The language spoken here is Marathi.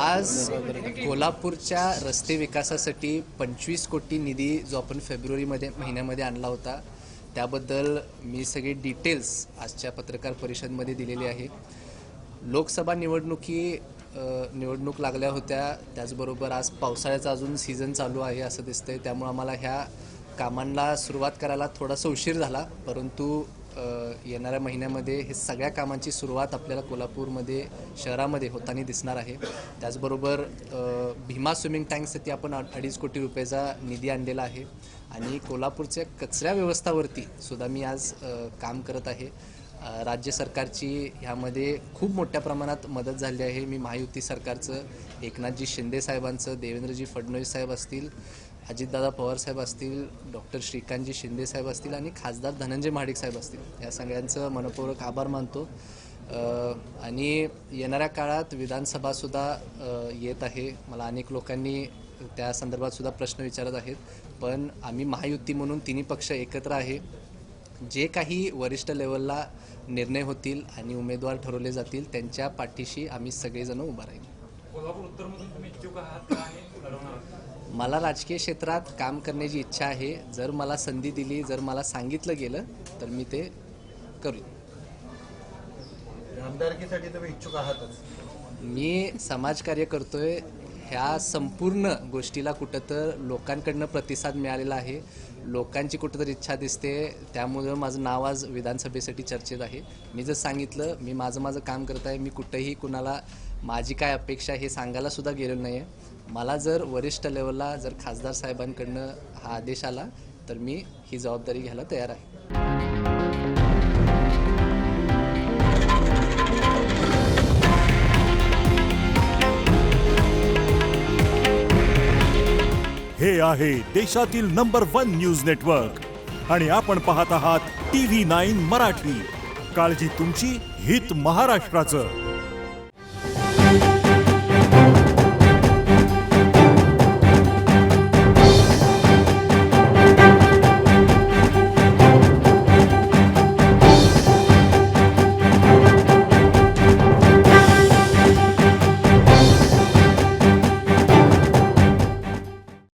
आज कोल्हापूरच्या रस्ते विकासासाठी 25 कोटी निधी जो आपण महिन्यामध्ये आणला होता, त्याबद्दल मी सगळे डिटेल्स आजच्या पत्रकार परिषदेमध्ये दिलेली आहे. लोकसभा निवडणूक लागल्या होत्या, त्याचबरोबर आज पावसाळ्याचा अजून सीझन चालू आहे असं दिसतंय. त्यामुळे आम्हाला ह्या कामांना सुरुवात करायला थोडासा उशीर झाला, परंतु येणाऱ्या महिन्यामध्ये हे सगळ्या कामांची सुरुवात आपल्याला कोल्हापूरमध्ये शहरामध्ये होताना दिसणार आहे. त्याचबरोबर भीमा स्विमिंग टँकसाठी आपण 2.5 कोटी रुपयाचा निधी आणलेला आहे आणि कोल्हापूरच्या कचरा व्यवस्थावरती सुद्धा मी आज काम करत आहे. राज्य सरकारची ह्यामध्ये खूप मोठ्या प्रमाणात मदत झाली आहे. मी महायुती सरकारचं, एकनाथजी शिंदे साहेबांचं, देवेंद्रजी फडणवीस साहेब असतील, अजितदादा पवार साहेब असतील, डॉक्टर श्रीकांतजी शिंदे साहेब असतील आणि खासदार धनंजय महाडिक साहेब असतील, या सगळ्यांचं मनपूर्वक आभार मानतो. आणि येणाऱ्या काळात विधानसभासुद्धा येत आहे. मला अनेक लोकांनी त्या संदर्भात सुद्धा प्रश्न विचारत आहेत, पण आम्ही महायुती म्हणून तिन्ही पक्ष एकत्र आहे. जे काही वरिष्ठ लेवलला निर्णय होतील आणि उमेदवार ठरवले जातील त्यांच्या पाठीशी आम्ही सगळेजण उभा राहील. कोल्हापूर उत्तरमधून तुम्ही इच्छुक आहात का आणि लढवणार? मला राजकीय क्षेत्रात काम करण्याची इच्छा आहे. जर मला संधी दिली, जर मला सांगितलं गेलं तर मी ते करू. आमदारकीसाठी तुम्ही इच्छुक आहातच? मी समाजकार्य करतोय. ह्या संपूर्ण गोष्टीला कुठं तर लोकांकडनं प्रतिसाद मिळालेला आहे. लोकांची कुठं तर इच्छा दिसते, त्यामुळे माझं नाव आज विधानसभेसाठी चर्चेत आहे. मी जर सांगितलं मी माझं काम करत आहे, मी कुठंही कुणाला माझी काय अपेक्षा हे सांगायला सुद्धा गेलेलो नाही आहे. मला जर वरिष्ठ लेवलला जर खासदार साहेबांकडनं हा आदेश आला तर मी ही जबाबदारी घ्यायला तयार आहे. हे आहे देशातील नंबर 1 न्यूज नेटवर्क आणि आपण पाहत आहात TV9 मराठी. काळजी तुमची, हित महाराष्ट्राचं.